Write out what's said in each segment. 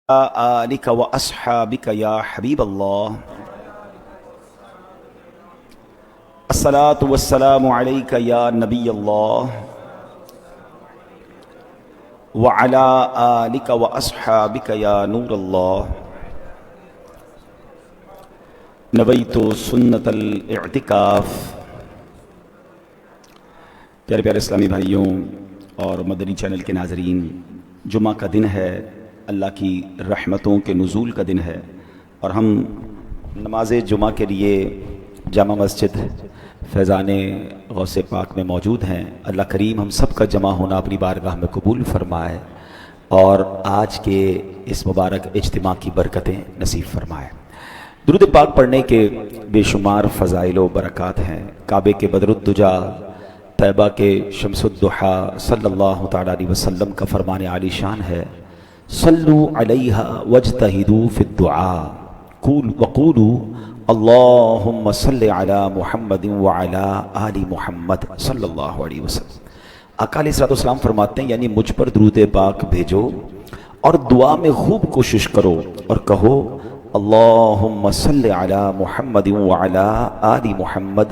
آلك وأصحابك يا حبيب الله الصلاة والسلام عليك يا نبي الله وعلى آلك وأصحابك يا نور الله نويت سنة الاعتکاف۔ پیارے پیارے اسلامی بھائیوں اور مدنی چینل کے ناظرین، جمعہ کا دن ہے، اللہ کی رحمتوں کے نزول کا دن ہے، اور ہم نماز جمعہ کے لیے جامع مسجد فیضان غوث پاک میں موجود ہیں۔ اللہ کریم ہم سب کا جمع ہونا اپنی بارگاہ میں قبول فرمائے اور آج کے اس مبارک اجتماع کی برکتیں نصیب فرمائے۔ درود پاک پڑھنے کے بے شمار فضائل و برکات ہیں۔ کعبے کے بدر الدجا، طیبہ کے شمس الضحیٰ صلی اللہ تعالیٰ علیہ وسلم کا فرمان عالی شان ہے، صلو علیہا واجتہدوا فی الدعاء وقولوا اللہم صلی علی محمد وعلی آل محمد صلی اللہ علیہ وسلم۔ آقا علیہ السلام فرماتے ہیں، یعنی مجھ پر درود پاک بھیجو اور دعا میں خوب کوشش کرو اور کہو اللہم صلی علی محمد وعلی آل محمد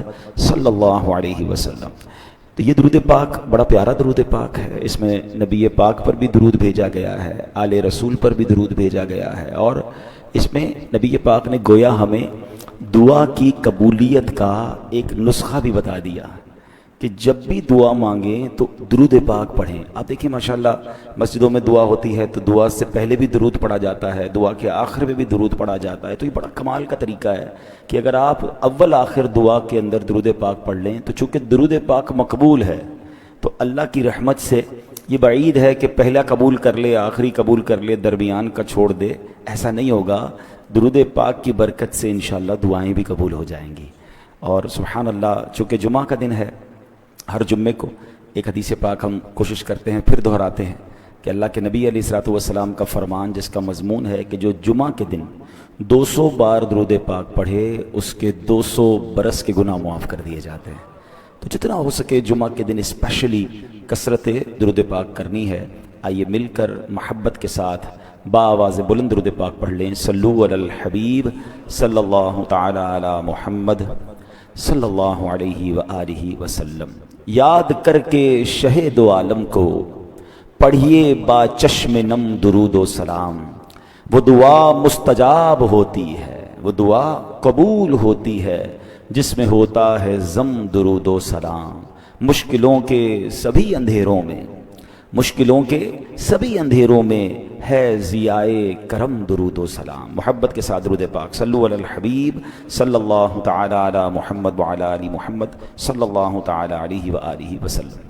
صلی اللہ علیہ وسلم۔ تو یہ درود پاک بڑا پیارا درود پاک ہے، اس میں نبی پاک پر بھی درود بھیجا گیا ہے، آل رسول پر بھی درود بھیجا گیا ہے، اور اس میں نبی پاک نے گویا ہمیں دعا کی قبولیت کا ایک نسخہ بھی بتا دیا کہ جب بھی دعا مانگیں تو درود پاک پڑھیں۔ آپ دیکھیں ماشاءاللہ مسجدوں میں دعا ہوتی ہے تو دعا سے پہلے بھی درود پڑھا جاتا ہے، دعا کے آخر میں بھی درود پڑھا جاتا ہے۔ تو یہ بڑا کمال کا طریقہ ہے کہ اگر آپ اول آخر دعا کے اندر درود پاک پڑھ لیں تو چونکہ درود پاک مقبول ہے تو اللہ کی رحمت سے یہ بعید ہے کہ پہلا قبول کر لے، آخری قبول کر لے، درمیان کا چھوڑ دے، ایسا نہیں ہوگا۔ درود پاک کی برکت سے انشاءاللہ دعائیں بھی قبول ہو جائیں گی۔ اور سبحان اللہ، چونکہ جمعہ کا دن ہے، ہر جمعے کو ایک حدیث پاک ہم کوشش کرتے ہیں پھر دہراتے ہیں کہ اللہ کے نبی علیہ السلام کا فرمان جس کا مضمون ہے کہ جو جمعہ کے دن 200 بار درود پاک پڑھے اس کے 200 برس کے گناہ معاف کر دیے جاتے ہیں۔ تو جتنا ہو سکے جمعہ کے دن اسپیشلی کثرت درود پاک کرنی ہے۔ آئیے مل کر محبت کے ساتھ بآواز بلند درود پاک پڑھ لیں۔ صلو علی الحبیب صلی اللہ تعالی علی محمد صلی اللہ علیہ وآلہ وسلم۔ یاد کر کے شہ دو عالم کو پڑھیے با چشم نم درود و سلام۔ وہ دعا مستجاب ہوتی ہے، وہ دعا قبول ہوتی ہے جس میں ہوتا ہے ضم درود و سلام۔ مشکلوں کے سبھی اندھیروں میں ہے ضیائے کرم درود و سلام۔ محبت کے ساتھ درود پاک۔ صلو علی الحبیب صلی اللہ تعالی علی محمد وعلی آل محمد صلی اللہ تعالی علیہ وآلہ وسلم۔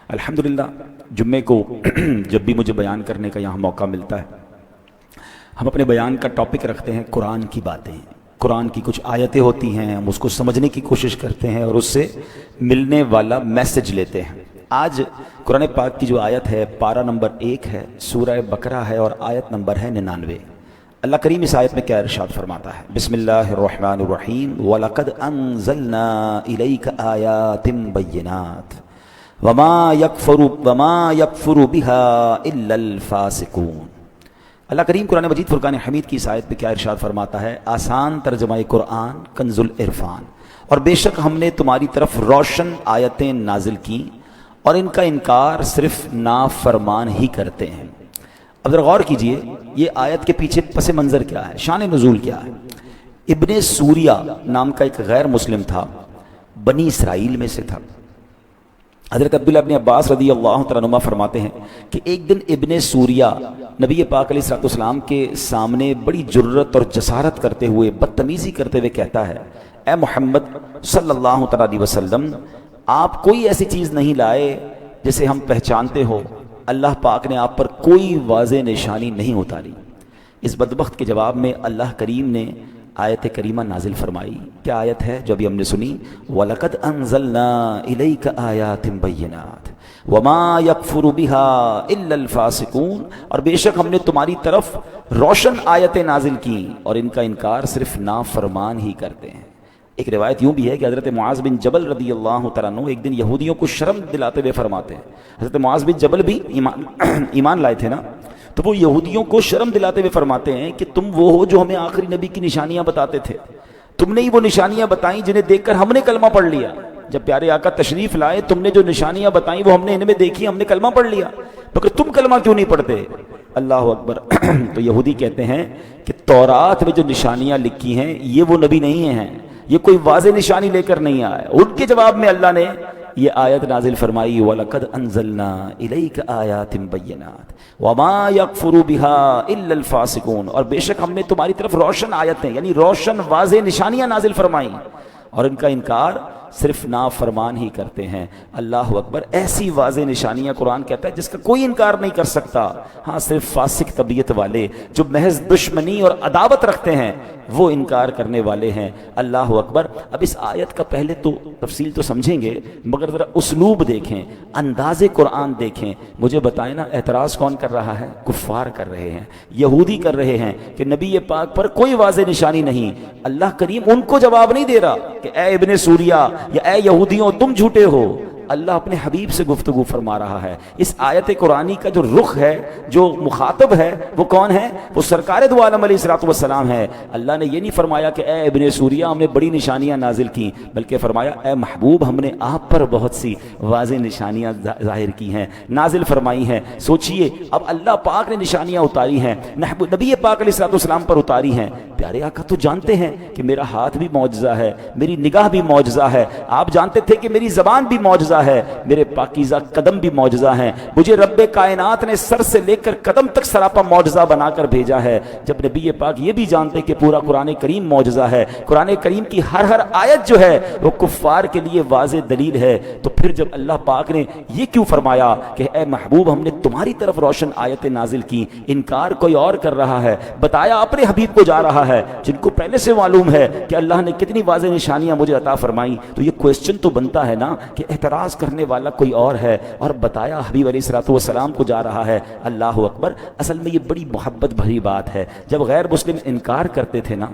الحمدللہ جمعے کو جب بھی مجھے بیان کرنے کا یہاں موقع ملتا ہے، ہم اپنے بیان کا ٹاپک رکھتے ہیں قرآن کی باتیں۔ قرآن کی کچھ آیتیں ہوتی ہیں، ہم اس کو سمجھنے کی کوشش کرتے ہیں اور اس سے ملنے والا میسج لیتے ہیں۔ آج قرآن پاک کی جو آیت ہے، پارہ نمبر 1 ہے، سورہ بقرہ ہے، اور آیت نمبر ہے 99۔ اللہ کریم اس آیت میں کیا ارشاد فرماتا ہے؟ بسم اللہ الرحمن الرحیم۔ وَلَقَدْ أَنزَلْنَا إِلَيْكَ آيَاتٍ بَيِّنَاتٍ وَمَا يَكْفُرُ بِهَا إِلَّا الْفَاسِقُونَ۔ اللہ کریم قرآن مجید فرقان حمید کی اس آیت پہ کیا ارشاد فرماتا ہے؟ آسان ترجمہ قرآن کنز العرفان۔ اور بے شک ہم نے تمہاری طرف روشن آیتیں نازل کی اور ان کا انکار صرف نافرمان ہی کرتے ہیں۔ اب ذرا غور کیجئے، یہ آیت کے پیچھے پس منظر کیا ہے، شان نزول کیا ہے؟ ابن سوریہ نام کا ایک غیر مسلم تھا، بنی اسرائیل میں سے تھا۔ حضرت عبداللہ ابن عباس رضی اللہ تعالیٰ عنہما فرماتے ہیں کہ ایک دن ابن سوریہ نبی پاک علیہ السلام کے سامنے بڑی جرت اور جسارت کرتے ہوئے، بدتمیزی کرتے ہوئے کہتا ہے، اے محمد صلی اللہ تعالیٰ علیہ وسلم، آپ کوئی ایسی چیز نہیں لائے جسے ہم پہچانتے ہو، اللہ پاک نے آپ پر کوئی واضح نشانی نہیں اتاری۔ اس بدبخت کے جواب میں اللہ کریم نے آیت کریمہ نازل فرمائی۔ کیا آیت ہے جو ابھی ہم نے سنی؟ وَلَقَدْ أَنزَلْنَا إِلَيْكَ آيَاتٍ بَيِّنَاتٍ وَمَا يَكْفُرُ بِهَا إِلَّا الْفَاسِقُونَ۔ اور بے شک ہم نے تمہاری طرف روشن آیتیں نازل کی اور ان کا انکار صرف نافرمان ہی کرتے ہیں۔ ایک روایت یوں بھی ہے کہ حضرت معاذ بن جبل رضی اللہ تعالیٰ عنہ ایک دن یہودیوں کو شرم دلاتے ہوئے فرماتے ہیں، حضرت معاذ بن جبل بھی ایمان لائے تھے نا، تو وہ یہودیوں کو شرم دلاتے ہوئے فرماتے ہیں کہ تم وہ ہو جو ہمیں آخری نبی کی نشانیاں بتاتے تھے، تم نے ہی وہ نشانیاں بتائیں جنہیں دیکھ کر ہم نے کلمہ پڑھ لیا. جب پیارے آقا تشریف لائے تم نے جو نشانیاں بتائیں وہ ہم نے ان میں دیکھی، ہم نے کلمہ پڑھ لیا، مگر تم کلمہ کیوں نہیں پڑھتے؟ اللہ اکبر. تو یہودی کہتے ہیں کہ تورات میں جو نشانیاں لکھی ہیں یہ وہ نبی نہیں ہیں، یہ کوئی واضح نشانی لے کر نہیں آیا. ان کے جواب میں اللہ نے یہ آیت نازل فرمائی وَلَقَدْ أَنزَلْنَا إِلَيْكَ آيَاتٍ بَيِّنَاتٍ وَمَا يَكْفُرُ بِهَا إِلَّا الْفَاسِقُونَ، اور بے شک ہم نے تمہاری طرف روشن آیتیں یعنی روشن واضح نشانیاں نازل فرمائیں، اور ان کا انکار صرف نافرمان ہی کرتے ہیں. اللہ اکبر. ایسی واضح نشانیاں قرآن کہتا ہے جس کا کوئی انکار نہیں کر سکتا. ہاں صرف فاسق طبیعت والے جو محض دشمنی اور عداوت رکھتے ہیں وہ انکار کرنے والے ہیں. اللہ اکبر. اب اس آیت کا پہلے تو تفصیل تو سمجھیں گے مگر ذرا اسلوب دیکھیں، انداز قرآن دیکھیں. مجھے بتائیں نا اعتراض کون کر رہا ہے؟ کفار کر رہے ہیں، یہودی کر رہے ہیں کہ نبی پاک پر کوئی واضح نشانی نہیں. اللہ کریم ان کو جواب نہیں دے رہا کہ اے ابن سوریہ یا اے یہودیوں تم جھوٹے ہو. اللہ اپنے حبیب سے گفتگو فرما رہا ہے. اس آیت قرآنی کا جو رخ ہے، جو مخاطب ہے، وہ کون ہے؟ وہ سرکار دو عالم علیہ الصلوۃ والسلام ہے. اللہ نے یہ نہیں فرمایا کہ اے ابن سوریہ ہم نے بڑی نشانیاں نازل کی، بلکہ فرمایا اے محبوب ہم نے آپ پر بہت سی واضح نشانیاں ظاہر کی ہیں، نازل فرمائی ہیں. سوچئے اب اللہ پاک نے نشانیاں اتاری ہیں، نبی پاک علیہ الصلوۃ والسلام پر اتاری ہیں. پیارے آقا تو جانتے ہیں کہ میرا ہاتھ بھی معجزہ ہے، میری نگاہ بھی معجزہ ہے. آپ جانتے تھے کہ میری زبان بھی معجزہ ہے، میرے پاکیزہ قدم بھی معجزہ ہیں. مجھے رب کائنات نے سر سے لے کر قدم تک سراپا معجزہ بنا کر بھیجا ہے. جب نبی پاک یہ بھی جانتے کہ پورا قرآن کریم معجزہ ہے، قرآن کریم کی ہر آیت جو ہے وہ کفار کے لیے واضح دلیل ہے، تو پھر جب اللہ پاک نے یہ کیوں فرمایا کہ اے محبوب ہم نے تمہاری طرف روشن آیتیں نازل کی، انکار کوئی اور کر رہا ہے، بتایا اپنے حبیب کو جا رہا ہے جن کو پہلے سے معلوم ہے کہ اللہ نے کتنی واضح نشانیاں مجھے عطا فرمائیں. تو یہ کوسچن تو بنتا ہے نا کہ اعتراض کرنے والا کوئی اور ہے اور بتایا حبیب علیہ الصلوۃ والسلام کو جا رہا ہے. اللہ اکبر. اصل میں یہ بڑی محبت بھری بات ہے. جب غیر مسلم انکار کرتے تھے نا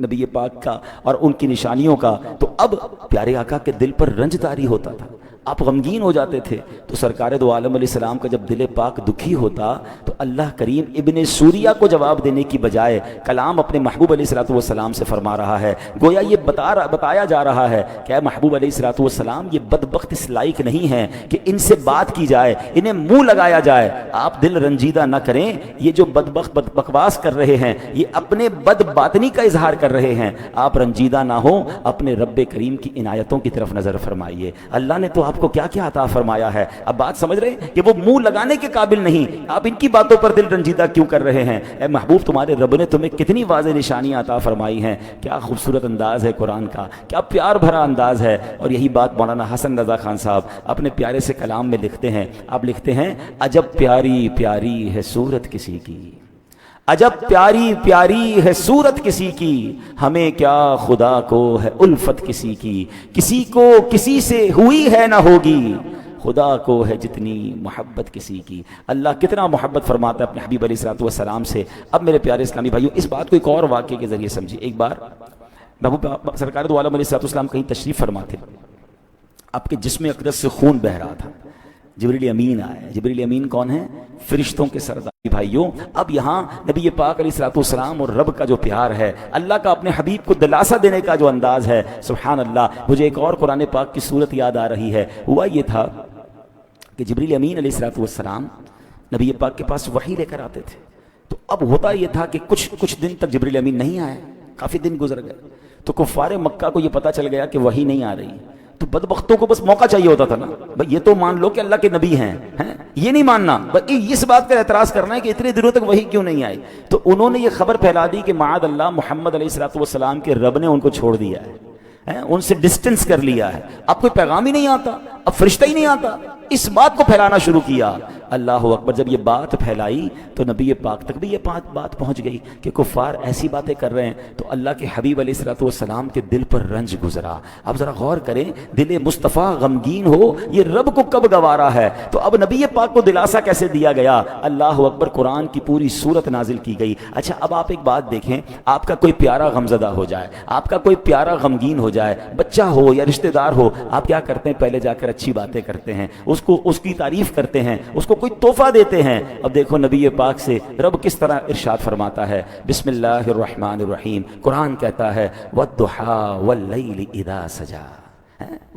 نبی پاک کا اور ان کی نشانیوں کا، تو اب پیارے آقا کے دل پر رنج طاری ہوتا تھا، آپ غمگین ہو جاتے تھے. تو سرکار دو عالم علیہ السلام کا جب دل پاک دکھی ہوتا تو اللہ کریم ابن سوریہ کو جواب دینے کی بجائے کلام اپنے محبوب علیہ الصلوۃ والسلام سے فرما رہا ہے. گویا یہ بتایا جا رہا ہے کہ اے محبوب علیہ الصلوۃ والسلام یہ بدبخت اس لائق نہیں ہیں کہ ان سے بات کی جائے، انہیں منہ لگایا جائے. آپ دل رنجیدہ نہ کریں، یہ جو بدبخت بکواس کر رہے ہیں یہ اپنے بد باطنی کا اظہار کر رہے ہیں. آپ رنجیدہ نہ ہوں، اپنے رب کریم کی عنایتوں کی طرف نظر فرمائیے. اللہ نے تو آپ کو کیا کیا عطا فرمایا ہے. اب بات سمجھ رہے ہیں کہ وہ منہ لگانے کے قابل نہیں، آپ ان کی باتوں پر دل رنجیدہ کیوں کر رہے ہیں؟ اے محبوب تمہارے رب نے تمہیں کتنی واضح نشانیاں عطا فرمائی ہیں. کیا خوبصورت انداز ہے قرآن کا، کیا پیار بھرا انداز ہے. اور یہی بات مولانا حسن رضا خان صاحب اپنے پیارے سے کلام میں لکھتے ہیں. آپ لکھتے ہیں عجب پیاری پیاری ہے صورت کسی کی، عجب پیاری پیاری ہے صورت کسی کی، ہمیں کیا خدا کو ہے الفت کسی کی، کسی کو کسی سے ہوئی ہے نہ ہوگی، خدا کو ہے جتنی محبت کسی کی. اللہ کتنا محبت فرماتا ہے اپنے حبیب علیہ الصلوۃ والسلام سے. اب میرے پیارے اسلامی بھائیوں اس بات کو ایک اور واقعے کے ذریعے سمجھیے. ایک بار محبوب سرکار دو عالم علیہ الصلوۃ والسلام کہیں تشریف فرما تھے، آپ کے جسم اقدس سے خون بہہ رہا تھا. جبریل امین آئے. جبریل امین کون ہے؟ فرشتوں کے سردار. بھائیوں اب یہاں نبی پاک علیہ الصلوۃ والسلام اور رب کا جو پیار ہے، اللہ کا اپنے حبیب کو دلاسا دینے کا جو انداز ہے، سبحان اللہ. مجھے ایک اور قرآن پاک کی صورت یاد آ رہی ہے. ہوا یہ تھا کہ جبریل امین علیہ الصلوۃ والسلام نبی پاک کے پاس وحی لے کر آتے تھے. تو اب ہوتا یہ تھا کہ کچھ دن تک جبریل امین نہیں آئے، کافی دن گزر گئے. تو کفار مکہ کو یہ پتہ چل گیا کہ وحی نہیں آ رہی. تو بدبختوں کو بس موقع چاہیے ہوتا تھا نا، بھئی یہ تو مان لو کہ اللہ کے نبی ہیں، یہ نہیں ماننا، بلکہ اس بات کا اعتراض کرنا ہے کہ اتنے دنوں تک وحی کیوں نہیں آئی. تو انہوں نے یہ خبر پھیلا دی کہ معاذ اللہ محمد علیہ الصلوۃ والسلام کے رب نے ان کو چھوڑ دیا ہے، ان سے ڈسٹنس کر لیا ہے. اب کوئی پیغام ہی نہیں آتا، اب فرشتہ ہی نہیں آتا. اس بات کو پھیلانا شروع کیا. اللہ اکبر. جب یہ بات پھیلائی تو نبی پاک تک بھی یہ بات پہنچ گئی کہ کفار ایسی باتیں کر رہے ہیں. تو اللہ کے حبیب علیہ الصلوۃ والسلام کے دل پر رنج گزرا. اب ذرا غور کریں، دل مصطفیٰ غمگین ہو یہ رب کو کب گوارا ہے. تو اب نبی پاک کو دلاسا کیسے دیا گیا؟ اللہ اکبر. قرآن کی پوری سورت نازل کی گئی. اچھا اب آپ ایک بات دیکھیں، آپ کا کوئی پیارا غمزدہ ہو جائے، آپ کا کوئی پیارا غمگین ہو جائے، بچہ ہو یا رشتہ دار ہو، آپ کیا کرتے ہیں؟ پہلے جا کر اچھی باتیں کرتے ہیں، اس کی تعریف کرتے ہیں، اس کو کوئی تحفہ دیتے ہیں. اب دیکھو نبی پاک سے رب کس طرح ارشاد فرماتا ہے. بسم اللہ الرحمن الرحیم. قرآن کہتا ہے وَالضُّحَىٰ وَاللَّيْلِ إِذَا سَجَىٰ.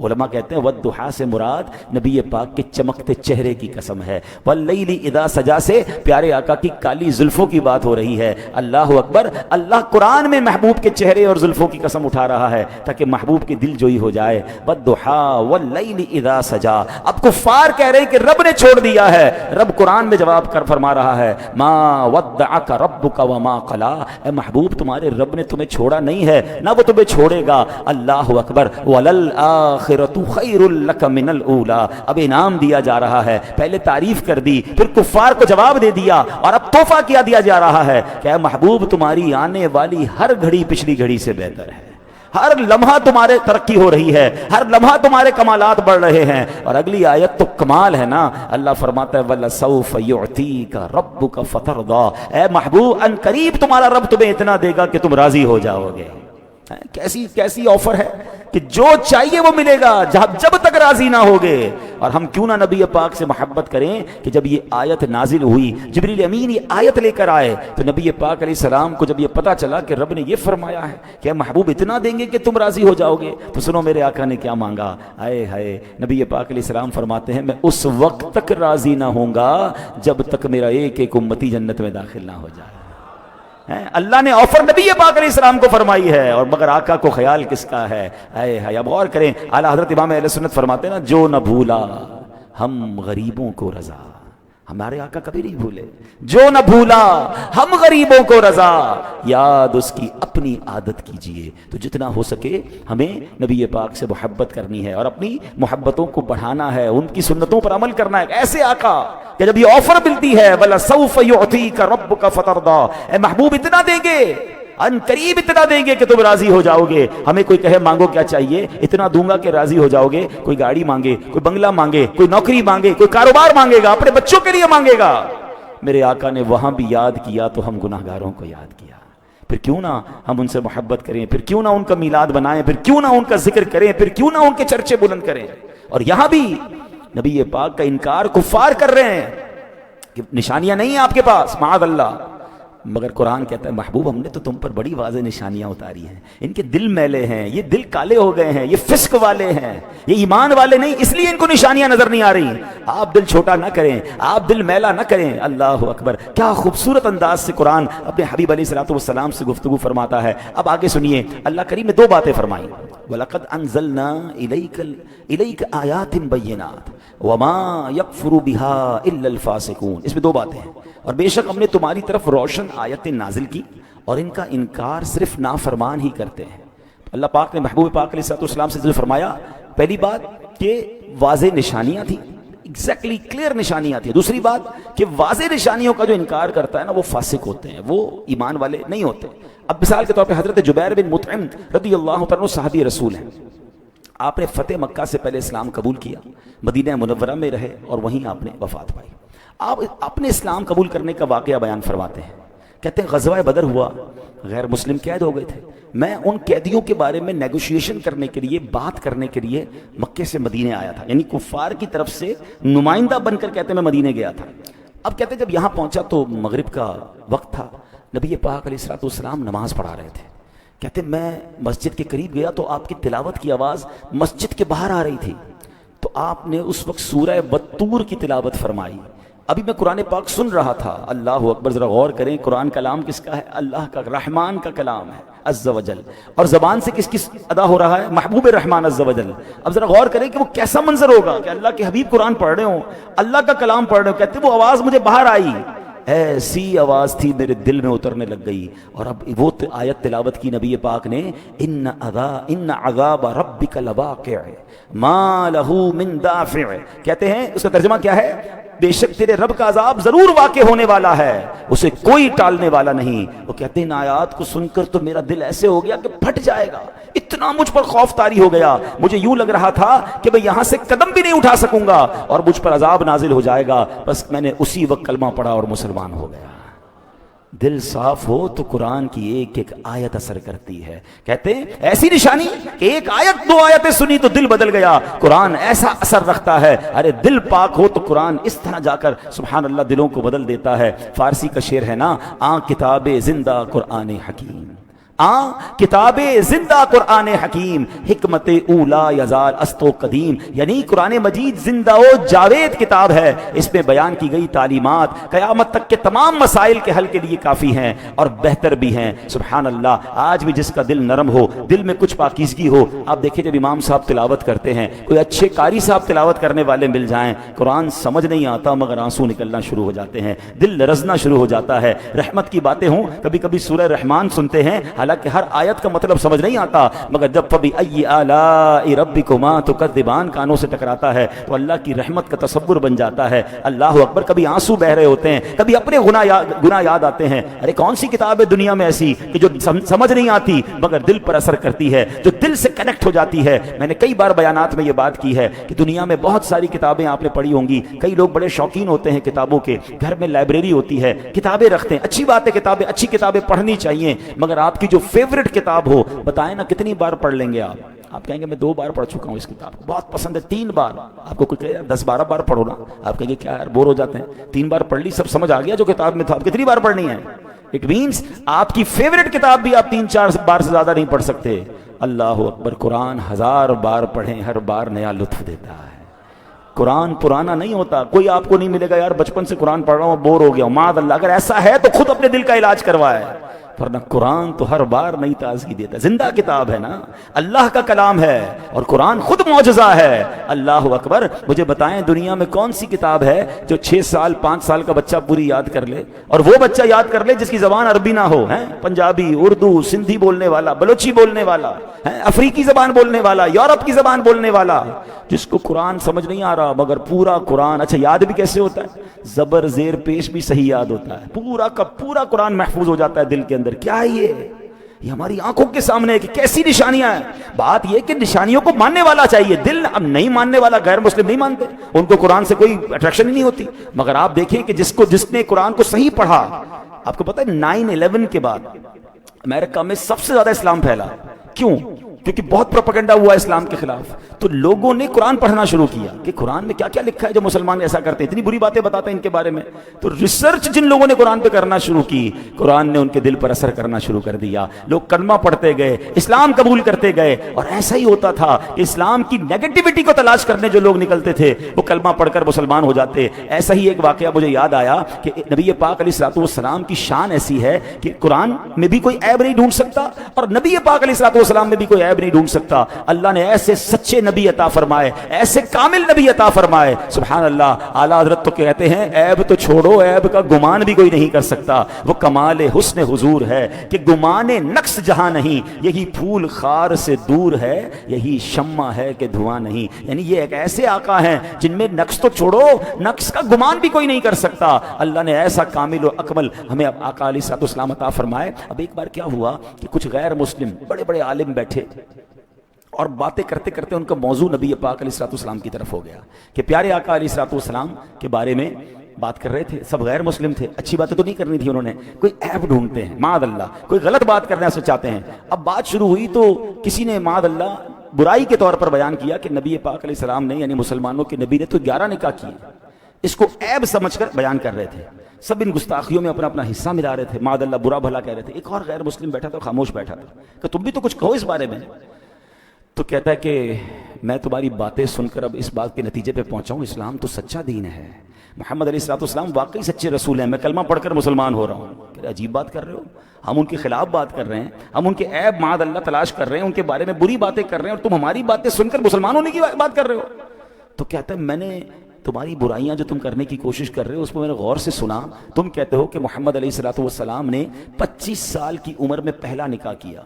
علماء کہتے ہیں وَالضُّحَىٰ سے مراد نبی پاک کے چمکتے چہرے کی قسم ہے. وَاللَّيْلِ إِذَا سَجَىٰ سے پیارے آقا کی کالی زلفوں کی بات ہو رہی ہے. اللہ اکبر. اللہ قرآن میں محبوب کے چہرے اور زلفوں کی قسم اٹھا رہا ہے تاکہ محبوب کی دل جوئی ہو جائے. وَالضُّحَىٰ وَاللَّيْلِ إِذَا سَجَىٰ. اب کفار کہہ رہے ہیں کہ رب نے چھوڑ دیا ہے. رب قرآن میں جواب کر فرما رہا ہے مَا وَدَّعَكَ رَبُّكَ وَمَا قَلَىٰ. اے محبوب تمہارے رب نے تمہیں چھوڑا نہیں ہے نہ وہ تمہیں چھوڑے گا. اللہ اکبر. وَلَلْآخِرَةُ خَيْرٌ لَكَ مِنَ الْأُولَىٰ. اب انعام دیا جا رہا ہے. پہلے تعریف کر دی پھر کفار کو جواب دے دیا اور اب تحفہ کیا دیا جا رہا ہے کہ اے محبوب تمہاری آنے والی ہر گھڑی پچھلی گھڑی سے بہتر ہے. ہر لمحہ تمہارے ترقی ہو رہی ہے. ہر لمحہ تمہارے کمالات بڑھ رہے ہیں. اور اگلی آیت تو کمال ہے نا. اللہ فرماتا ہے وَلَسَوْفَ يُعْتِيكَ رَبُّكَ فَتَرْضَىٰ. اے محبوب ان قریب تمہارا رب تمہیں اتنا دے گا کہ تم راضی ہو جاؤ گے. کیسی آفر ہے کہ جو چاہیے وہ ملے گا جب تک راضی نہ ہوگے. اور ہم کیوں نہ نبی پاک سے محبت کریں کہ جب یہ آیت نازل ہوئی جبریل امین یہ آیت لے کر آئے تو نبی پاک علیہ السلام کو جب یہ پتا چلا کہ رب نے یہ فرمایا ہے کہ محبوب اتنا دیں گے کہ تم راضی ہو جاؤ گے تو سنو میرے آقا نے کیا مانگا. آئے ہائے. نبی پاک علیہ السلام فرماتے ہیں میں اس وقت تک راضی نہ ہوں گا جب تک میرا ایک ایک امتی جنت میں داخل نہ ہو جائے. اللہ نے آفر نبی پاک علیہ السلام کو فرمائی ہے اور مگر آقا کو خیال کس کا ہے. اے ہے. اب غور کریں اعلیٰ حضرت امام اہل سنت فرماتے ہیں نا جو نہ بھولا ہم غریبوں کو رضا. ہمارے آقا کبھی نہیں بھولے. جو نہ بھولا ہم غریبوں کو رضا. یاد اس کی اپنی عادت کیجئے. تو جتنا ہو سکے ہمیں نبی پاک سے محبت کرنی ہے اور اپنی محبتوں کو بڑھانا ہے. ان کی سنتوں پر عمل کرنا ہے. ایسے آقا کہ جب یہ آفر ملتی ہے وَلَسَوْفَ يُعْتِيكَ رَبُّكَ فَتَرْضَىٰ. اے محبوب اتنا دیں گے ان قریب اتنا دیں گے کہ تم راضی ہو جاؤ گے. ہمیں کوئی کہے مانگو کیا چاہیے اتنا دوں گا کہ راضی ہو جاؤ گے. کوئی گاڑی مانگے کوئی بنگلہ مانگے کوئی نوکری مانگے کوئی کاروبار مانگے گا اپنے بچوں کے لیے مانگے گا. میرے آقا نے وہاں بھی یاد کیا تو ہم گناہ گاروں کو یاد کیا. پھر کیوں نہ ہم ان سے محبت کریں. پھر کیوں نہ ان کا میلاد بنائیں. پھر کیوں نہ ان کا ذکر کریں. پھر کیوں نہ ان کے چرچے بلند کریں. اور یہاں بھی نبی پاک کا انکار کفار کر رہے ہیں کہ نشانیاں نہیں ہیں آپ کے پاس معاذ اللہ. مگر قرآن کہتا ہے محبوب ہم نے تو تم پر بڑی واضح نشانیاں اتاری ہیں. ان کے دل میلے ہیں. یہ دل کالے ہو گئے ہیں. یہ فسق والے ہیں. یہ ایمان والے نہیں اس لیے ان کو نشانیاں نظر نہیں آ رہی. آپ دل چھوٹا نہ کریں. آپ دل میلا نہ کریں. اللہ اکبر. کیا خوبصورت انداز سے قرآن اپنے حبیب علیہ الصلوۃ والسلام سے گفتگو فرماتا ہے. اب آگے سنیے اللہ کریم نے دو باتیں فرمائیں. وَلَقَدْ أَنزَلْنَا إِلَيْكَ آيَاتٍ بَيِّنَاتٍ وَمَا يَكْفُرُ بِهَا إِلَّا الْفَاسِقُونَ. اس میں دو باتیں ہیں. اور بے شک ہم نے تمہاری طرف روشن آیتیں نازل کی اور ان کا انکار صرف نافرمان ہی کرتے ہیں. اللہ پاک نے محبوب پاک علیہ الصلوۃ والسلام سے فرمایا پہلی بات کہ واضح نشانیاں تھیں. ایگزیکٹلی کلیئر نشانیاں تھیں. دوسری بات کہ واضح نشانیوں کا جو انکار کرتا ہے نا وہ فاسق ہوتے ہیں. وہ ایمان والے نہیں ہوتے. اب مثال کے طور پہ حضرت جبیر بن مطعم رضی اللہ تعالیٰ عنہ صحابی رسول ہیں. آپ نے فتح مکہ سے پہلے اسلام قبول کیا. مدینہ منورہ میں رہے اور وہیں آپ نے وفات پائی. آپ اپنے اسلام قبول کرنے کا واقعہ بیان فرماتے ہیں. کہتے ہیں غزوہ بدر ہوا. غیر مسلم قید ہو گئے تھے. میں ان قیدیوں کے بارے میں نیگوشیشن کرنے کے لیے بات کرنے کے لیے مکے سے مدینے آیا تھا. یعنی کفار کی طرف سے نمائندہ بن کر کہتے ہیں میں مدینے گیا تھا. اب کہتے ہیں جب یہاں پہنچا تو مغرب کا وقت تھا. نبی پاک علیہ الصلوۃ والسلام نماز پڑھا رہے تھے. کہتے ہیں میں مسجد کے قریب گیا تو آپ کی تلاوت کی آواز مسجد کے باہر آ رہی تھی. تو آپ نے اس وقت سورہ والطور کی تلاوت فرمائی. ابھی میں قرآن پاک سن رہا تھا. اللہ اکبر. ذرا غور کریں قرآن کلام کس کا ہے؟ اللہ کا رحمان کا کلام ہے عز و جل. اور زبان سے کس کس ادا ہو رہا ہے؟ محبوب رحمان عز و جل. اب ذرا غور کریں کہ وہ کیسا منظر ہوگا کہ اللہ کے حبیب قرآن پڑھ رہے ہوں اللہ کا کلام پڑھ رہے ہوں. کہتے وہ آواز مجھے باہر آئی ایسی آواز تھی میرے دل میں اترنے لگ گئی. اور اب وہ آیت تلاوت کی نبی پاک نے ان عذاب ربک لواقع ما لہ من دافع. کہتے ہیں اس کا ترجمہ کیا ہے؟ بے شک تیرے رب کا عذاب ضرور واقع ہونے والا ہے اسے کوئی ٹالنے والا نہیں. وہ کہتے ہیں ان آیات کو سن کر تو میرا دل ایسے ہو گیا کہ پھٹ جائے گا. اتنا مجھ پر خوف طاری ہو گیا. مجھے یوں لگ رہا تھا کہ میں یہاں سے قدم بھی نہیں اٹھا سکوں گا اور مجھ پر عذاب نازل ہو جائے گا. بس میں نے اسی وقت کلمہ پڑھا اور مسلمان ہو گیا. دل صاف ہو تو قرآن کی ایک ایک آیت اثر کرتی ہے. کہتے ہیں ایسی نشانی کہ ایک آیت دو آیتیں سنی تو دل بدل گیا. قرآن ایسا اثر رکھتا ہے. ارے دل پاک ہو تو قرآن اس طرح جا کر سبحان اللہ دلوں کو بدل دیتا ہے. فارسی کا شعر ہے نا، آن کتاب زندہ قرآن حکیم، آن کتاب زندہ قرآن حکیم، حکمت اولا یزال است و قدیم. یعنی قرآن مجید زندہ و جاوید کتاب ہے. اس میں بیان کی گئی تعلیمات قیامت تک کے تمام مسائل کے حل کے لیے کافی ہیں اور بہتر بھی ہیں. سبحان اللہ. آج بھی جس کا دل نرم ہو، دل میں کچھ پاکیزگی ہو، آپ دیکھیں جب امام صاحب تلاوت کرتے ہیں، کوئی اچھے قاری صاحب تلاوت کرنے والے مل جائیں، قرآن سمجھ نہیں آتا مگر آنسو نکلنا شروع ہو جاتے ہیں، دل لرزنا شروع ہو جاتا ہے. رحمت کی باتیں ہوں، کبھی کبھی سورہ رحمان سنتے ہیں، حالانکہ ہر آیت کا مطلب سمجھ نہیں آتا، مگر جب فبأي آلاء ربكما تكذبان کانوں سے ٹکراتا ہے تو اللہ کی رحمت کا تصور بن جاتا ہے. اللہ اکبر. کبھی آنسو بہ رہے ہوتے ہیں، کبھی اپنے گناہ یاد آتے ہیں. ارے کون سی کتاب ہے دنیا میں ایسی کہ جو سمجھ نہیں آتی مگر دل پر اثر کرتی ہے، جو دل سے کنیکٹ ہو جاتی ہے. میں نے کئی بار بیانات میں یہ بات کی ہے کہ دنیا میں بہت ساری کتابیں آپ نے پڑھی ہوں گی. کئی لوگ بڑے شوقین ہوتے ہیں کتابوں کے، گھر میں لائبریری ہوتی ہے، کتابیں رکھتے ہیں. اچھی بات ہے، کتابیں اچھی کتابیں پڑھنی چاہیے، مگر آپ کی جو فیوریٹ کتاب ہو بتائیں نا کتنی بار پڑھ لیں گے آپ؟ آپ کہیں گے میں 2 بار پڑھ چکا ہوں اس کتاب کو، بہت پسند ہے 3 بار. آپ کو کوئی کہے 10-12 بار پڑھو نا، آپ کہیں گے کیا یار بور ہو جاتے ہیں. 3 بار پڑھ لی، سب سمجھ آ گیا جو کتاب میں تھا، آپ کتنی بار پڑھنی ہے؟ اٹ مینس آپ کی فیوریٹ کتاب بھی آپ 3-4 بار سے زیادہ نہیں پڑھ سکتے. اللہ اکبر. قرآن 1000 بار پڑھیں، ہر بار نیا لطف دیتا ہے. قرآن پرانا نہیں ہوتا. کوئی آپ کو نہیں ملے گا یار بچپن سے قرآن پڑھ رہا ہوں بور ہو گیا ہوں، معاذ اللہ. اگر ایسا ہے تو خود اپنے دل کا علاج کروائے، ورنہ قرآن تو ہر بار نئی تازگی دیتا ہے. زندہ کتاب ہے نا، اللہ کا کلام ہے اور قرآن خود معجزہ ہے. اللہ اکبر. مجھے بتائیں دنیا میں کون سی کتاب ہے جو 6 سال 5 سال کا بچہ پوری یاد کر لے، اور وہ بچہ یاد کر لے جس کی زبان عربی نہ ہو، پنجابی، اردو، سندھی بولنے والا، بلوچی بولنے والا، افریقی زبان بولنے والا، یورپ کی زبان بولنے والا، جس کو قرآن سمجھ نہیں آ رہا مگر پورا قرآن اچھا یاد بھی کیسے ہوتا ہے؟ زبر زیر پیش بھی صحیح یاد ہوتا ہے، پورا کا پورا قرآن محفوظ ہو جاتا ہے دل کے اندر. کیا ہے یہ ہماری آنکھوں کے سامنے ہے کہ کیسی نشانیاں ہیں. بات یہ کہ نشانیوں کو ماننے والا چاہیے. دل اب نہیں ماننے والا، غیر مسلم نہیں مانتے، ان کو قرآن سے کوئی اٹریکشن ہی نہیں ہوتی. مگر آپ دیکھیں کہ جس نے قرآن کو صحیح پڑھا، آپ کو پتہ ہے 9/11 کے بعد امریکہ میں سب سے زیادہ اسلام پھیلا. کیوں؟ کیونکہ بہت پروپیگنڈا ہوا اسلام کے خلاف، تو لوگوں نے قرآن پڑھنا شروع کیا کہ قرآن میں کیا کیا لکھا ہے جو مسلمان ایسا کرتے ہیں، اتنی بری باتیں بتاتے ہیں ان کے بارے میں. تو ریسرچ جن لوگوں نے قرآن پہ کرنا شروع کی، قرآن نے ان کے دل پر اثر کرنا شروع کر دیا. لوگ کلمہ پڑھتے گئے، اسلام قبول کرتے گئے. اور ایسا ہی ہوتا تھا کہ اسلام کی نیگیٹیوٹی کو تلاش کرنے جو لوگ نکلتے تھے وہ کلمہ پڑھ کر مسلمان ہو جاتے. ایسا ہی ایک واقعہ مجھے یاد آیا کہ نبی پاک علیہ الصلوۃ والسلام کی شان ایسی ہے کہ قرآن میں بھی کوئی عیب نہیں ڈھونڈ سکتا اور نبی پاک علیہ الصلوۃ والسلام میں بھی کوئی عیب نہیں ڈھونڈ سکتا. اللہ نے ایسے سچے نبی عطا فرمائے، ایسے کامل نبی عطا فرمائے. سبحان اللہ. اعلیٰ حضرت تو کہتے ہیں عیب تو چھوڑو، عیب کا گمان بھی کوئی نہیں کر سکتا. وہ کمال حسن حضور ہے کہ گمان نقص جہاں نہیں، یہی پھول خار سے دور ہے، یہی شمع ہے کہ دھواں نہیں. یعنی یہ ایک ایسے آقا ہیں جن میں نقص تو چھوڑو، نقص کا گمان بھی کوئی نہیں کر سکتا. اللہ نے ایسا کامل و اکمل ہمیں آقا علیہ الصلوۃ والسلام عطا فرمائے. اب ایک بار کیا ہوا کہ کچھ غیر مسلم بڑے بڑے عالم بیٹھے اور باتیں کرتے کرتے ان کا موضوع نبی پاک علیہ الصلوۃ والسلام کی طرف ہو گیا کہ پیارے آقا علیہ الصلوۃ والسلام کے بارے میں بات کر رہے تھے. سب غیر مسلم تھے، اچھی باتیں تو نہیں کرنی تھی، انہوں نے کوئی عیب ڈھونڈتے ہیں، معاذ اللہ کوئی غلط بات کرنا چاہتے ہیں. اب بات شروع ہوئی تو کسی نے معاذ اللہ برائی کے طور پر بیان کیا کہ نبی پاک علیہ السلام نے یعنی مسلمانوں کے نبی نے تو 11 نکاح کیے. اس کو عیب سمجھ کر بیان کر رہے تھے. سب ان گستاخیوں میں اپنا اپنا حصہ ملا رہے تھے، معاذ اللہ برا بھلا کہہ رہے تھے. ایک اور غیر مسلم بیٹھا تھا، خاموش بیٹھا تھا کہ تم بھی تو کچھ کہو اس بارے میں. تو کہتا ہے کہ میں تمہاری باتیں سن کر اب اس بات کے نتیجے پہ پہنچا ہوں اسلام تو سچا دین ہے، محمد علیہ الصلوۃ والسلام واقعی سچے رسول ہیں، میں کلمہ پڑھ کر مسلمان ہو رہا ہوں. کہ عجیب بات کر رہے ہو، ہم ان کے خلاف بات کر رہے ہیں، ہم ان کے عیب معاذ اللہ تلاش کر رہے ہیں، ان کے بارے میں بری باتیں کر رہے ہیں، اور تم ہماری باتیں سن کر مسلمان ہونے کی بات کر رہے ہو. تو کہتا ہے میں نے تمہاری برائیاں جو تم کرنے کی کوشش کر رہے ہو اس میں نے غور سے سنا. تم کہتے ہو کہ محمد علیہ الصلوۃ والسلام نے 25 سال کی عمر میں پہلا نکاح کیا.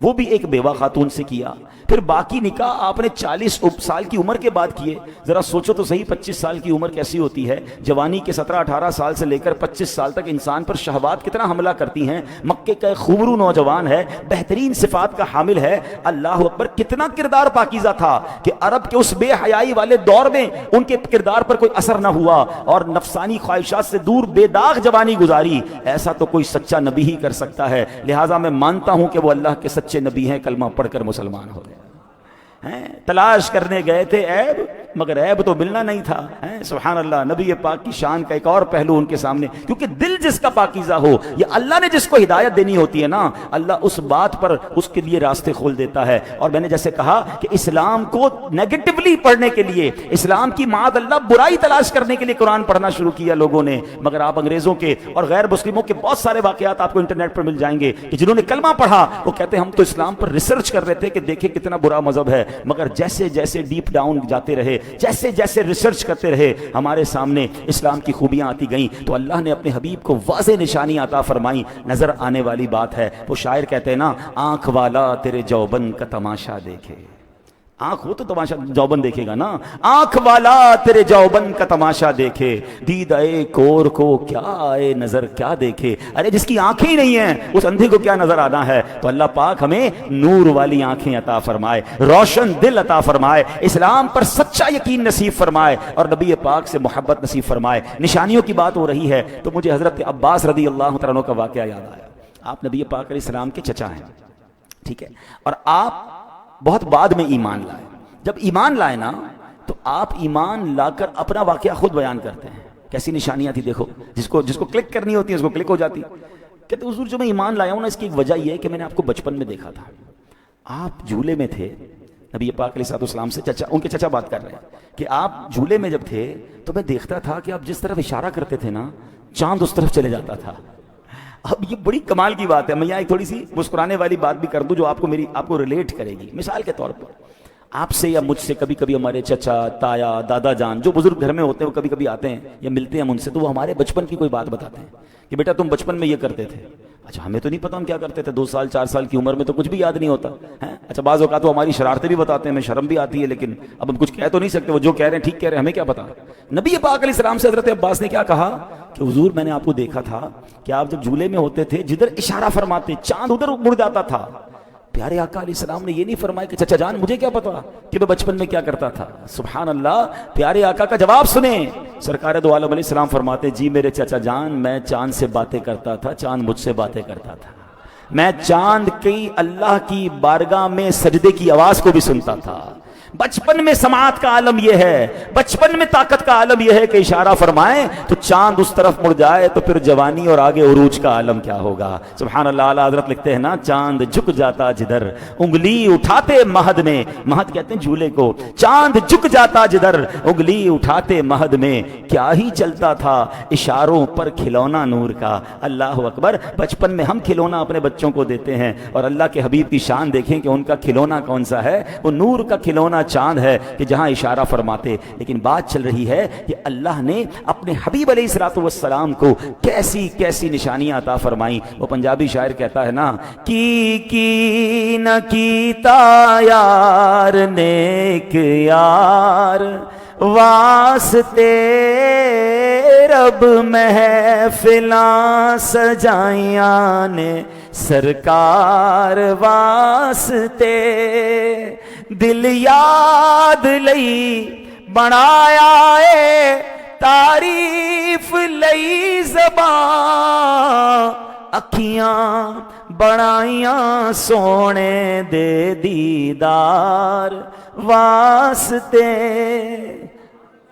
وہ بھی ایک بیوہ خاتون سے کیا. پھر باقی نکاح آپ نے 40 سال کی عمر کے بعد کیے. ذرا سوچو تو صحیح 25 سال کی عمر کیسی ہوتی ہے. جوانی کے 17-18 سال سے لے کر 25 سال تک انسان پر شہوات کتنا حملہ کرتی ہیں. مکے کا ایک خوبرو نوجوان ہے, بہترین صفات کا حامل ہے. اللہ اکبر, کتنا کردار پاکیزہ تھا کہ عرب کے اس بے حیائی والے دور میں ان کے کردار پر کوئی اثر نہ ہوا اور نفسانی خواہشات سے دور بے داغ جوانی گزاری. ایسا تو کوئی سچا نبی ہی کر سکتا ہے. لہٰذا میں مانتا ہوں کہ وہ اللہ کے سچے نبی ہیں, کلمہ پڑھ کر مسلمان ہو گئے. تلاش کرنے گئے تھے عیب, مگر عیب تو ملنا نہیں تھا. سبحان اللہ, نبی پاک کی شان کا ایک اور پہلو ان کے سامنے, کیونکہ دل جس کا پاکیزہ ہو, یہ اللہ نے جس کو ہدایت دینی ہوتی ہے نا, اللہ اس بات پر اس کے لیے راستے کھول دیتا ہے. اور میں نے جیسے کہا کہ اسلام کو نیگیٹولی پڑھنے کے لیے, اسلام کی معاذ اللہ برائی تلاش کرنے کے لیے قرآن پڑھنا شروع کیا لوگوں نے. مگر آپ انگریزوں کے اور غیر مسلموں کے بہت سارے واقعات آپ کو انٹرنیٹ پر مل جائیں گے کہ جنہوں نے کلمہ پڑھا وہ کہتے ہیں ہم تو اسلام پر ریسرچ کر رہے تھے کہ دیکھیں کتنا برا مذہب ہے. مگر جیسے جیسے ڈیپ ڈاؤن جاتے رہے, جیسے جیسے ریسرچ کرتے رہے, ہمارے سامنے اسلام کی خوبیاں آتی گئیں. تو اللہ نے اپنے حبیب کو واضح نشانی عطا فرمائی. نظر آنے والی بات ہے. وہ شاعر کہتے ہیں نا, آنکھ والا تیرے جوبن کا تماشا دیکھے. آنکھ ہو تو تماشا جوبن دیکھے گا نا. آنکھ والا تیرے جوبن کا تماشا دیکھے, دید اے کور کو کیا آئے نظر کیا دیکھے. ارے جس کی آنکھیں ہی نہیں ہیں اس اندھے کو کیا نظر آنا ہے. تو اللہ پاک ہمیں نور والی آنکھیں عطا فرمائے, روشن دل عطا فرمائے, اسلام پر سچا یقین نصیب فرمائے اور نبی پاک سے محبت نصیب فرمائے. نشانیوں کی بات ہو رہی ہے تو مجھے حضرت عباس رضی اللہ تعالیٰ عنہ کا واقعہ یاد آیا. آپ نبی پاک علیہ السلام کے چچا ہیں, ٹھیک ہے, اور آپ بہت بعد میں ایمان لائے. جب ایمان لائے نا تو آپ ایمان لا کر اپنا واقعہ خود بیان کرتے ہیں. کیسی نشانیاں تھی دیکھو, جس کو کلک کرنی ہوتی ہے اس کو کلک ہو جاتی. کہتے حضور جو میں ایمان لایا ہوں نا, اس کی ایک وجہ یہ ہے کہ میں نے آپ کو بچپن میں دیکھا تھا, آپ جھولے میں تھے. نبی پاک علیہ السلام سے چچا, ان کے چچا بات کر رہے ہیں کہ آپ جھولے میں جب تھے تو میں دیکھتا تھا کہ آپ جس طرف اشارہ کرتے تھے نا, چاند اس طرف چلے جاتا تھا. اب یہ بڑی کمال کی بات ہے. میں یہاں ایک تھوڑی سی مسکرانے والی بات بھی کر دوں جو آپ کو ریلیٹ کرے گی. مثال کے طور پر آپ سے یا مجھ سے کبھی کبھی ہمارے چچا, تایا, دادا جان جو بزرگ گھر میں ہوتے ہیں وہ کبھی کبھی آتے ہیں یا ملتے ہیں ہم ان سے, تو وہ ہمارے بچپن کی کوئی بات بتاتے ہیں کہ بیٹا تم بچپن میں یہ کرتے تھے. اچھا ہمیں تو نہیں پتا ہم کیا کرتے تھے, 2 سال 4 سال کی عمر میں تو کچھ بھی یاد نہیں ہوتا ہے. اچھا بعض اوقات تو ہماری شرارتیں بھی بتاتے ہیں, ہمیں شرم بھی آتی ہے, لیکن اب ہم کچھ کہہ تو نہیں سکتے, وہ جو کہہ رہے ہیں ٹھیک کہہ رہے ہیں, ہمیں کیا پتا. نبی پاک علیہ السلام سے حضرت عباس نے کیا کہا کہ حضور میں نے آپ کو دیکھا تھا کہ آپ جب جھولے میں ہوتے تھے جدھر اشارہ فرماتے چاند ادھر مڑ جاتا تھا. پیارے آقا علیہ السلام نے یہ نہیں فرمایا کہ چچا جان مجھے کیا پتا کہ میں بچپن میں کیا کرتا تھا. سبحان اللہ, پیارے آقا کا جواب سنیں. سرکار دو عالم علیہ السلام فرماتے جی میرے چچا جان, میں چاند سے باتیں کرتا تھا, چاند مجھ سے باتیں کرتا تھا. میں چاند کی اللہ کی بارگاہ میں سجدے کی آواز کو بھی سنتا تھا. بچپن میں سماعت کا عالم یہ ہے, بچپن میں طاقت کا عالم یہ ہے کہ اشارہ فرمائیں تو چاند اس طرف مڑ جائے تو پھر جوانی اور آگے عروج کا عالم کیا ہوگا. سبحان اللہ. اعلیٰ حضرت لکھتے ہیں نا, چاند جھک جاتا جدھر انگلی اٹھاتے مہد میں, مہد کہتے ہیں جھولے کو, چاند جھک جاتا جدھر انگلی اٹھاتے مہد میں, کیا ہی چلتا تھا اشاروں پر کھلونا نور کا. اللہ اکبر. بچپن میں ہم کھلونا اپنے بچوں کو دیتے ہیں اور اللہ کے حبیب کی شان دیکھیں کہ ان کا کھلونا کون سا ہے, وہ نور کا کھلونا چاند ہے کہ جہاں اشارہ فرماتے. لیکن بات چل رہی ہے کہ اللہ نے اپنے حبیب علیہ الصلوۃ والسلام کو کیسی کیسی نشانیاں عطا فرمائیں. وہ پنجابی شاعر کہتا ہے نا, کی نہ کیتا یار نیک یار واسطے رب محفلاں سجائیاں نے سرکار واسطے, دل یاد لئی بنایا اے تعریف لئی زبان, اکھیاں بنائیاں سونے دے دیدار واسطے.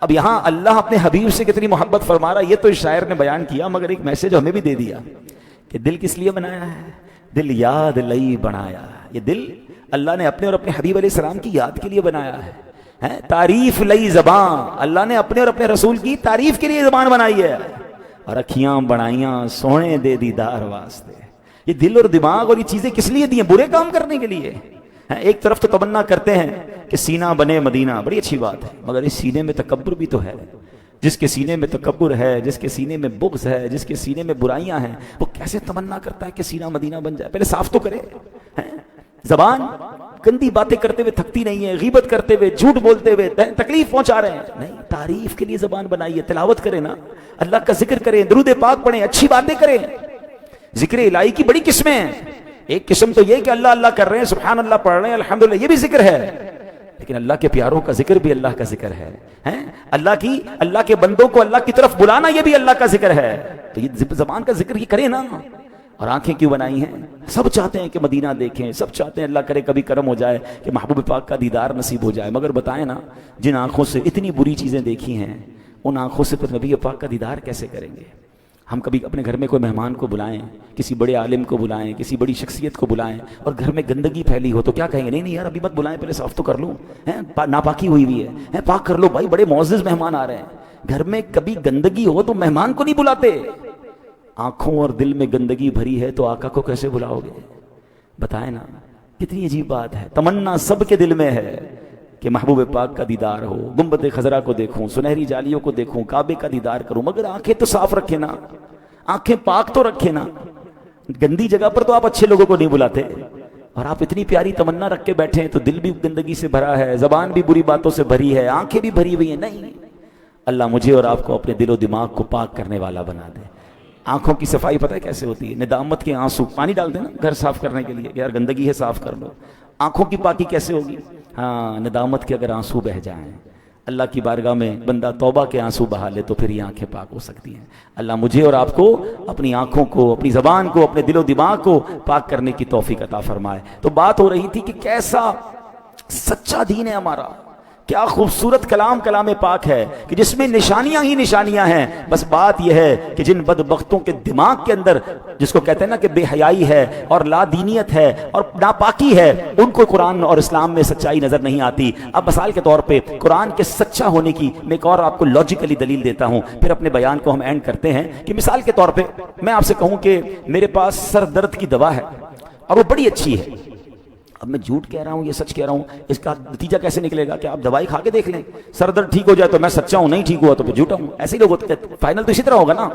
اب یہاں اللہ اپنے حبیب سے کتنی محبت فرما رہا, یہ تو اس شاعر نے بیان کیا, مگر ایک میسج ہمیں بھی دے دیا کہ دل کس لیے بنایا ہے, دل یاد لئی بنایا. یہ دل اللہ نے اپنے اور اپنے حبیب علیہ السلام کی یاد کے لیے بنایا ہے. تعریف لئی زبان, اللہ نے اپنے اور اپنے رسول کی تعریف کے لیے زبان بنائی ہے. اور اکھیاں بنائیاں سونے دے دیدار واسطے. یہ دل اور دماغ اور یہ چیزیں کس لیے دی ہیں, برے کام کرنے کے لیے. ایک طرف تو تمنا کرتے ہیں کہ سینہ بنے مدینہ, بڑی اچھی بات ہے, مگر اس سینے میں تکبر بھی تو ہے. جس کے سینے میں تکبر ہے, جس کے سینے میں بغض ہے, جس کے سینے میں برائیاں ہیں, وہ کیسے تمنا کرتا ہے کہ سینہ مدینہ بن جائے. پہلے صاف تو کرے. زبان گندی باتیں کرتے ہوئے تھکتی نہیں ہے، غیبت کرتے ہوئے، جھوٹ بولتے ہوئے تکلیف پہنچا رہے ہیں، نہیں، تعریف کے لیے زبان بنائیے، تلاوت کریں نا، اللہ کا ذکر کریں، درود پاک پڑھیں، اچھی باتیں کریں۔ ذکر الہی کی بڑی قسمیں ہیں، ایک قسم تو یہ کہ اللہ اللہ کر رہے ہیں، سبحان اللہ پڑھ رہے ہیں، الحمدللہ، یہ بھی ذکر ہے، لیکن اللہ کے پیاروں کا ذکر بھی اللہ کا ذکر ہے، اللہ کے بندوں کو اللہ کی طرف بلانا یہ بھی اللہ کا ذکر ہے۔ تو یہ زبان کا ذکر یہ کریں نا۔ اور آنکھیں کیوں بنائی ہیں؟ سب چاہتے ہیں کہ مدینہ دیکھیں، سب چاہتے ہیں اللہ کرے کبھی کرم ہو جائے کہ محبوب پاک کا دیدار نصیب ہو جائے، مگر بتائیں نا، جن آنکھوں سے اتنی بری چیزیں دیکھی ہیں، ان آنکھوں سے پھر نبی پاک کا دیدار کیسے کریں گے؟ ہم کبھی اپنے گھر میں کوئی مہمان کو بلائیں، کسی بڑے عالم کو بلائیں، کسی بڑی شخصیت کو بلائیں، اور گھر میں گندگی پھیلی ہو تو کیا کہیں گے؟ نہیں یار ابھی مت بلائیں، پہلے صاف تو کر لوں، ناپاکی ہوئی ہوئی ہے، پاک کر لو بھائی، بڑے معزز مہمان آ رہے ہیں۔ گھر میں کبھی گندگی ہو تو مہمان کو نہیں بلاتے۔ آنکھوں اور دل میں گندگی بھری ہے تو آقا کو کیسے بلاؤ گے؟ بتائیں نا، کتنی عجیب بات ہے۔ تمنا سب کے دل میں ہے کہ محبوب پاک کا دیدار ہو، گنبد خضرا کو دیکھوں، سنہری جالیوں کو دیکھوں، کعبے کا دیدار کروں، مگر آنکھیں تو صاف رکھے نا، آنکھیں پاک تو رکھے نا۔ گندی جگہ پر تو آپ اچھے لوگوں کو نہیں بلاتے، اور آپ اتنی پیاری تمنا رکھ کے بیٹھے ہیں تو دل بھی گندگی سے بھرا ہے، زبان بھی بری باتوں سے بھری ہے، آنکھیں بھی بھری ہوئی ہیں۔ نہیں، اللہ مجھے اور آپ کو اپنے دل و دماغ کو پاک کرنے والا بنا دے۔ آنکھوں کی صفائی پتہ ہے کیسے ہوتی ہے؟ ندامت کے آنسو، پانی ڈال دیں نا گھر صاف کرنے کے لیے، یار گندگی ہے صاف کر لو۔ آنکھوں کی پاکی کیسے ہوگی؟ ہاں، ندامت کے اگر آنسو بہ جائیں، اللہ کی بارگاہ میں بندہ توبہ کے آنسو بہا لے تو پھر یہ آنکھیں پاک ہو سکتی ہیں۔ اللہ مجھے اور آپ کو اپنی آنکھوں کو، اپنی زبان کو، اپنے دل و دماغ کو پاک کرنے کی توفیق عطا فرمائے۔ تو بات ہو رہی تھی کہ کیسا سچا دین ہے ہمارا، کیا خوبصورت کلام پاک ہے کہ جس میں نشانیاں ہی نشانیاں ہیں۔ بس بات یہ ہے کہ جن بدبختوں کے دماغ کے اندر، جس کو کہتے ہیں نا کہ بے حیائی ہے اور لا دینیت ہے اور ناپاکی ہے، ان کو قرآن اور اسلام میں سچائی نظر نہیں آتی۔ اب مثال کے طور پہ قرآن کے سچا ہونے کی میں ایک اور آپ کو لاجیکلی دلیل دیتا ہوں، پھر اپنے بیان کو ہم اینڈ کرتے ہیں۔ کہ مثال کے طور پہ میں آپ سے کہوں کہ میرے پاس سر درد کی دوا ہے اور وہ بڑی اچھی ہے، اب میں جھوٹ کہہ رہا ہوں یہ سچ کہہ رہا ہوں، اس کا نتیجہ کیسے نکلے گا؟ کہ آپ دوائی کھا کے دیکھ لیں، سر درد ٹھیک ہو جائے تو میں سچا ہوں، نہیں ٹھیک ہوا تو پھر جھوٹا ہوں۔ ایسے ہی لوگ ہوتے ہیں، فائنل تو اسی طرح ہوگا نا۔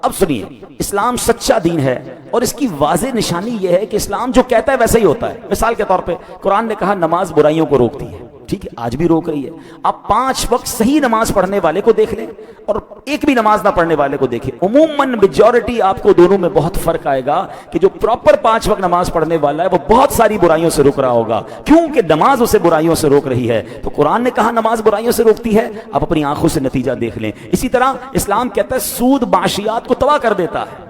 اب سنیے، اسلام سچا دین ہے اور اس کی واضح نشانی یہ ہے کہ اسلام جو کہتا ہے ویسا ہی ہوتا ہے۔ مثال کے طور پہ قرآن نے کہا نماز برائیوں کو روکتی ہے، ٹھیک ہے، آج بھی روک رہی ہے۔ آپ 5 وقت صحیح نماز پڑھنے والے کو دیکھ لیں اور ایک بھی نماز نہ پڑھنے والے کو دیکھیں، عموماً میجورٹی آپ کو دونوں میں بہت فرق آئے گا کہ جو پراپر 5 وقت نماز پڑھنے والا ہے وہ بہت ساری برائیوں سے روک رہا ہوگا، کیونکہ نماز اسے برائیوں سے روک رہی ہے۔ تو قرآن نے کہا نماز برائیوں سے روکتی ہے، آپ اپنی آنکھوں سے نتیجہ دیکھ لیں۔ اسی طرح اسلام کہتا ہے سود معاشیات کو تباہ کر دیتا ہے،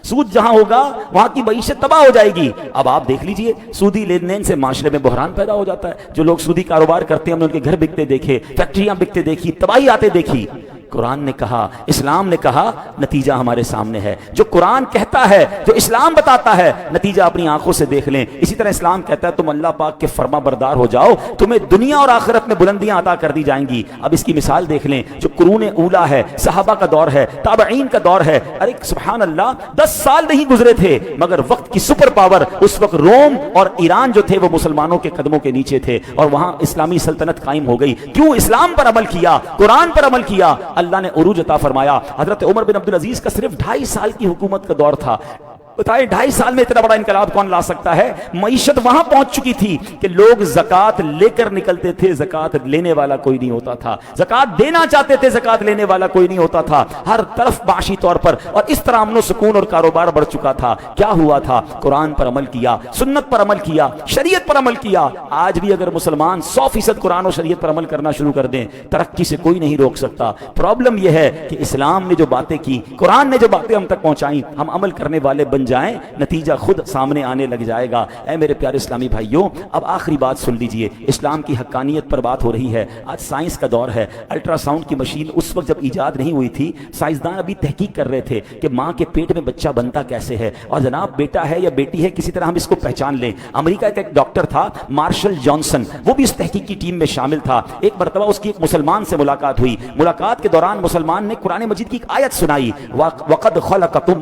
سود جہاں ہوگا وہاں کی معیشت تباہ ہو جائے گی۔ اب آپ دیکھ لیجئے، سودی لین دین سے معاشرے میں بحران پیدا ہو جاتا ہے۔ جو لوگ سودی کاروبار کرتے ہیں، ہم نے ان کے گھر بکتے دیکھے، فیکٹریاں بکتے دیکھی، تباہی آتے دیکھی۔ قرآن نے کہا، اسلام نے کہا، نتیجہ ہمارے سامنے ہے۔ جو قرآن کہتا ہے، جو اسلام بتاتا ہے، نتیجہ اپنی آنکھوں سے دیکھ لیں۔ اسی طرح اسلام کہتا ہے تم اللہ پاک کے فرما بردار ہو جاؤ، تمہیں دنیا اور آخرت میں بلندیاں عطا کر دی جائیں گی۔ اب اس کی مثال دیکھ لیں، جو قرون اولا ہے، صحابہ کا دور ہے، تابعین کا دور ہے، ارے سبحان اللہ 10 سال نہیں گزرے تھے مگر وقت کی سپر پاور اس وقت روم اور ایران جو تھے وہ مسلمانوں کے قدموں کے نیچے تھے اور وہاں اسلامی سلطنت قائم ہو گئی۔ کیوں؟ اسلام پر عمل کیا، قرآن پر عمل کیا، اللہ نے عروج عطا فرمایا۔ حضرت عمر بن عبدالعزیز کا صرف 2.5 سال کی حکومت کا دور تھا۔ بتائیں 2.5 سال میں اتنا بڑا انقلاب کون لا سکتا ہے؟ معیشت وہاں پہنچ چکی تھی کہ لوگ زکوٰۃ لے کر نکلتے تھے، زکوٰۃ لینے والا کوئی نہیں ہوتا تھا، زکوٰۃ دینا چاہتے تھے، زکوٰۃ لینے والا کوئی نہیں ہوتا تھا، ہر طرف معاشی طور پر، اور اس طرح امن و سکون اور کاروبار بڑھ چکا تھا۔ کیا ہوا تھا؟ قرآن پر عمل کیا، سنت پر عمل کیا، شریعت پر عمل کیا۔ آج بھی اگر مسلمان 100% قرآن اور شریعت پر عمل کرنا شروع کر دیں، ترقی سے کوئی نہیں روک سکتا۔ پرابلم یہ ہے کہ اسلام نے جو باتیں کی، قرآن نے جو باتیں ہم تک پہنچائیں، ہم عمل کرنے والے بن جائیں، نتیجہ خود سامنے آنے لگ جائے گا۔ اے میرے پیارے اسلامی بھائیوں، اب آخری بات سن لیجئے، اسلام کی حقانیت پر بات ہو رہی ہے۔ آج سائنس کا دور ہے، الٹرا ساؤنڈ کی مشین اس وقت جب ایجاد نہیں ہوئی تھی، سائنسدان ابھی تحقیق کر رہے تھے کہ ماں کے پیٹ میں بچہ بنتا کیسے ہے، اور جناب بیٹا ہے یا بیٹی ہے کسی طرح ہم اس کو پہچان لیں۔ امریکہ کا ایک ڈاکٹر تھا مارشل جانسن، وہ بھی اس تحقیق کی ٹیم میں شامل تھا۔ ایک مرتبہ اس کی ایک مسلمان سے ملاقات ہوئی، ملاقات کے دوران مسلمان نے قرآن مجید کی ایک آیت سنائی، وَقَدْ خَلَقَكُمْ